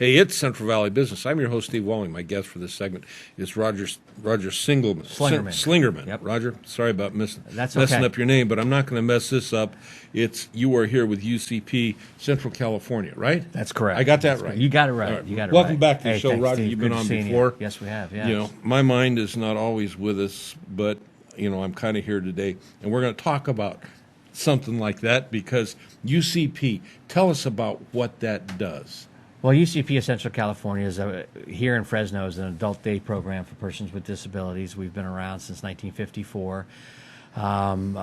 Hey, it's Central Valley Business. I'm your host, Steve Walling. My guest for this segment is Roger Slingerman. Slingerman. Yep. Roger, sorry about messing okay. up your name, but I'm not going to mess this up. You are here with UCP Central California, right? That's correct. I got that right. You got it right. Right. You got it Welcome right. back to the Hey, show, thanks, Roger. Steve. You've Good been to on see before. you. Yes, we have. Yes. My mind is not always with us, but I'm kind of here today, and we're going to talk about something like that because UCP. Tell us about what that does. Well, UCP of Central California is here in Fresno is an adult day program for persons with disabilities. We've been around since 1954.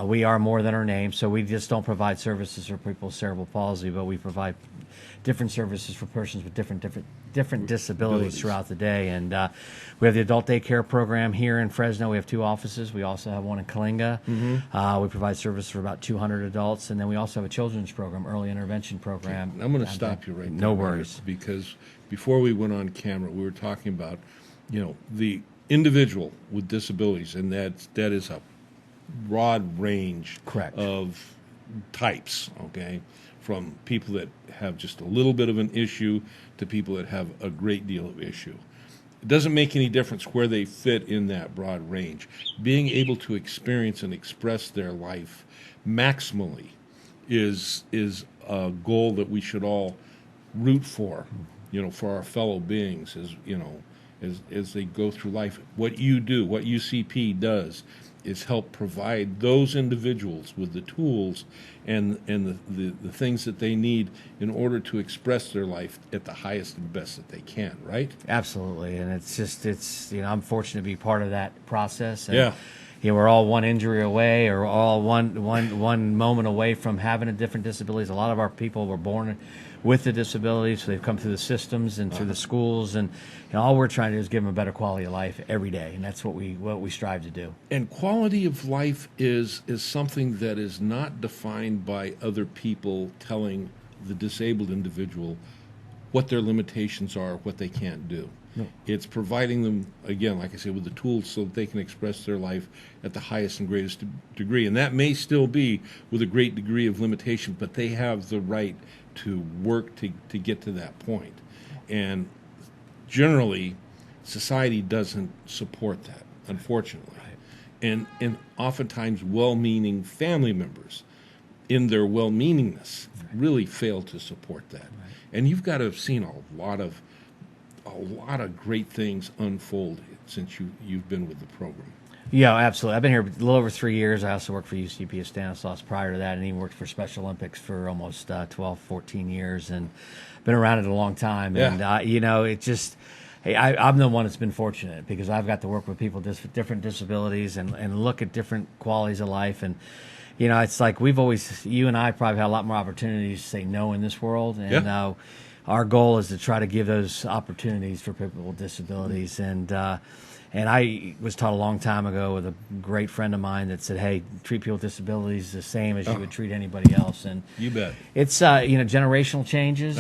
We are more than our name, so we just don't provide services for people with cerebral palsy, but we provide different services for persons with different disabilities throughout the day. And we have the adult day care program here in Fresno. We have 2 offices. We also have one in Kalinga. Mm-hmm. We provide service for about 200 adults, and then we also have a children's program, early intervention program. I'm going to stop you right there. No worries. Because before we went on camera, we were talking about, the individual with disabilities, and that is a broad range Correct. of types, okay? From people that have just a little bit of an issue to people that have a great deal of issue. It doesn't make any difference where they fit in that broad range. Being able to experience and express their life maximally is a goal that we should all root for, for our fellow beings as they go through life. What you do, what UCP does, is help provide those individuals with the tools and the things that they need in order to express their life at the highest and best that they can, right? Absolutely, and it's I'm fortunate to be part of that process. And, yeah. We're all one injury away, or all one moment away from having a different disabilities. A lot of our people were born with the disabilities, so they've come through the systems and through the schools, and all we're trying to do is give them a better quality of life every day, and that's what we strive to do. And quality of life is something that is not defined by other people telling the disabled individual what their limitations are, what they can't do. No. It's providing them, again, like I say, with the tools so that they can express their life at the highest and greatest degree. And that may still be with a great degree of limitation, but they have the right to work to get to that point. And generally, society doesn't support that, unfortunately. Right. And oftentimes, well-meaning family members, in their well-meaningness, really fail to support that. Right. And you've got to have seen a lot of great things unfold since you've been with the program. Yeah, absolutely. I've been here a little over 3 years. I also worked for UCP of Stanislaus prior to that, and even worked for Special Olympics for almost 12, 14 years, and been around it a long time. Yeah. And, it just, I'm the one that's been fortunate because I've got to work with people with different disabilities and look at different qualities of life. And, it's like you and I probably had a lot more opportunities to say no in this world. And our goal is to try to give those opportunities for people with disabilities. And I was taught a long time ago with a great friend of mine that said, hey, treat people with disabilities the same as you would treat anybody else. And you bet. It's, generational changes.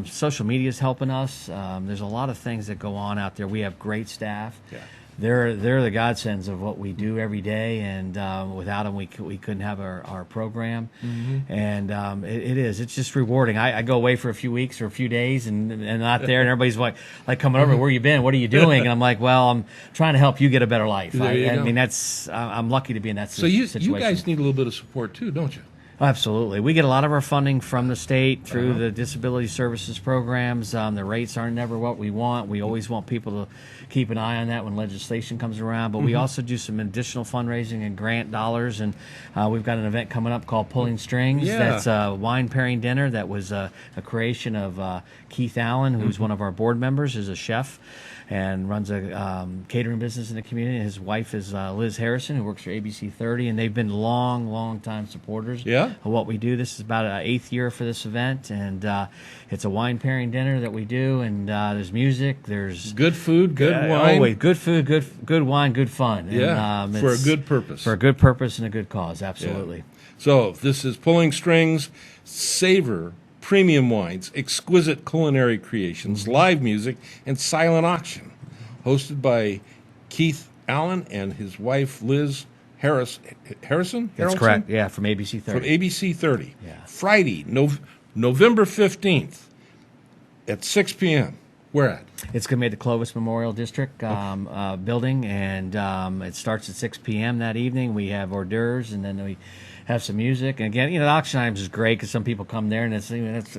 Social media is helping us. There's a lot of things that go on out there. We have great staff. Yeah. They're the godsends of what we do every day, and without them, we couldn't have our program. Mm-hmm. And it's just rewarding. I go away for a few weeks or a few days and not there, and everybody's like coming over, where you been? What are you doing? And I'm like, well, I'm trying to help you get a better life. I'm lucky to be in that situation. So you guys need a little bit of support too, don't you? Absolutely. We get a lot of our funding from the state through the disability services programs. The rates aren't never what we want. We always want people to keep an eye on that when legislation comes around. But we also do some additional fundraising and grant dollars. And we've got an event coming up called Pulling Strings. Yeah. That's a wine pairing dinner that was a creation of Keith Allen, who's one of our board members, is a chef and runs a catering business in the community. His wife is Liz Harrison, who works for ABC 30, and they've been long time supporters of what we do. This is about an 8th year for this event, and it's a wine pairing dinner that we do, and there's music, there's good food, good wine. Always good food, good wine, good fun. Yeah, and, for a good purpose. For a good purpose and a good cause, absolutely. Yeah. So this is Pulling Strings, Savor, premium wines, exquisite culinary creations, live music, and silent auction. Hosted by Keith Allen and his wife, Liz Harrison? That's correct, yeah, from ABC 30. From ABC 30. Yeah. Friday, November 15th, at 6 p.m. Where at? It's going to be at the Clovis Memorial District building, and it starts at 6 p.m. that evening. We have hors d'oeuvres, and then we have some music. And again, the auction items is great because some people come there, and it's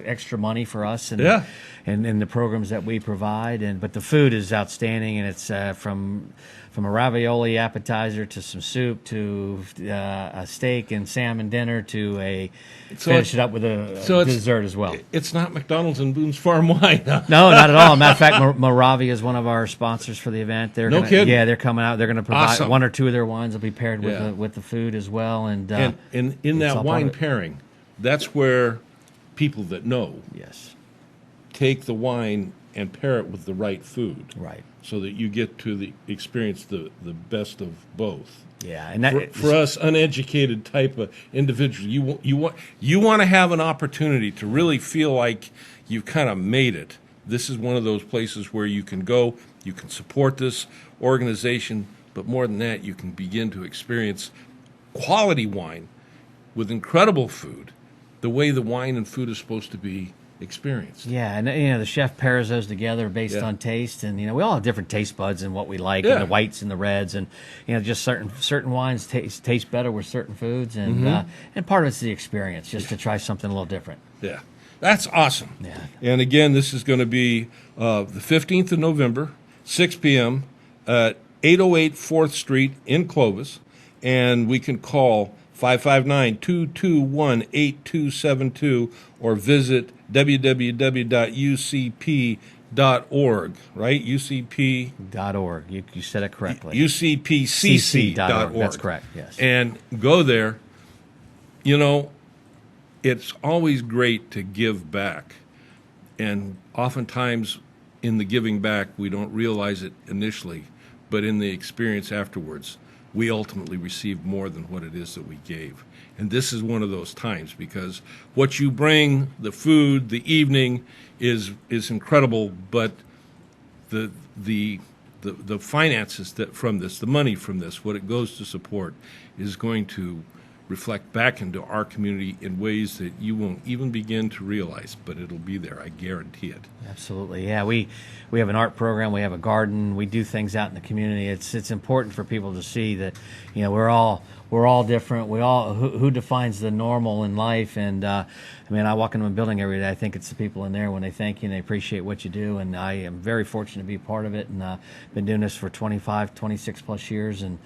extra money for us, and the programs that we provide. But the food is outstanding, and it's from a ravioli appetizer to some soup to a steak and salmon dinner to finish it up with a dessert as well. It's not McDonald's and Boone's Farm wine. Huh? No, not at all. Matter of fact, Moravia is one of our sponsors for the event. No kidding. Yeah, they're coming out. They're going to provide Awesome. one or two of their wines will be paired with the food as well. And in that wine pairing, that's where people that know take the wine and pair it with the right food. Right. So that you get to experience the best of both. Yeah, and for us uneducated type of individuals, you want to have an opportunity to really feel like you've kind of made it. This is one of those places where you can go, you can support this organization, but more than that, you can begin to experience quality wine with incredible food, the way the wine and food is supposed to be experienced. Yeah, and the chef pairs those together based on taste, and we all have different taste buds and what we like, and the whites and the reds, and just certain wines taste better with certain foods, and part of it's the experience, just to try something a little different. Yeah, that's awesome. Yeah, and again, this is going to be the 15th of November, 6 p.m. at 808 4th Street in Clovis, and we can call 559-221-8272 or visit www.ucp.org, right? UCP.org. You said it correctly. UCPCC.org. That's correct, yes. And go there. It's always great to give back. And oftentimes in the giving back, we don't realize it initially, but in the experience afterwards, we ultimately receive more than what it is that we gave. And this is one of those times, because what you bring, the food, the evening, is incredible, but the finances from this, the money from this, what it goes to support, is going to reflect back into our community in ways that you won't even begin to realize, but it'll be there, I guarantee it. Absolutely, yeah. We have an art program, we have a garden, we do things out in the community. It's important for people to see that we're all different. We all who defines the normal in life, and I walk into a building every day. I think it's the people in there when they thank you and they appreciate what you do, and I am very fortunate to be a part of it, and been doing this for 25, 26 plus years, and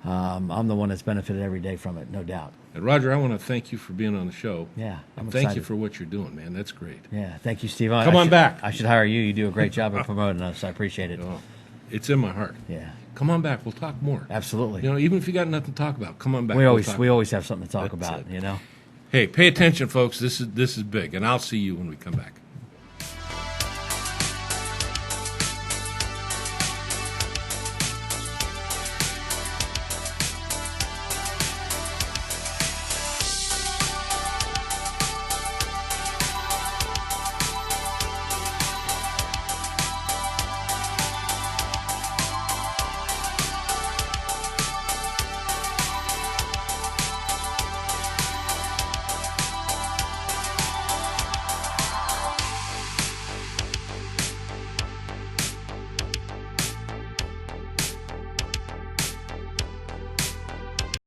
I'm the one that's benefited every day from it, no doubt. And Roger, I want to thank you for being on the show. Yeah, I'm excited. Thank you for what you're doing, man. That's great. Yeah, thank you, Steve. Come on back. I should hire you. You do a great job of promoting us. I appreciate it. Oh, it's in my heart. Yeah. Come on back. We'll talk more. Absolutely. Even if you got nothing to talk about, come on back. We always have something to talk about. Hey, pay attention, folks. This is big, and I'll see you when we come back.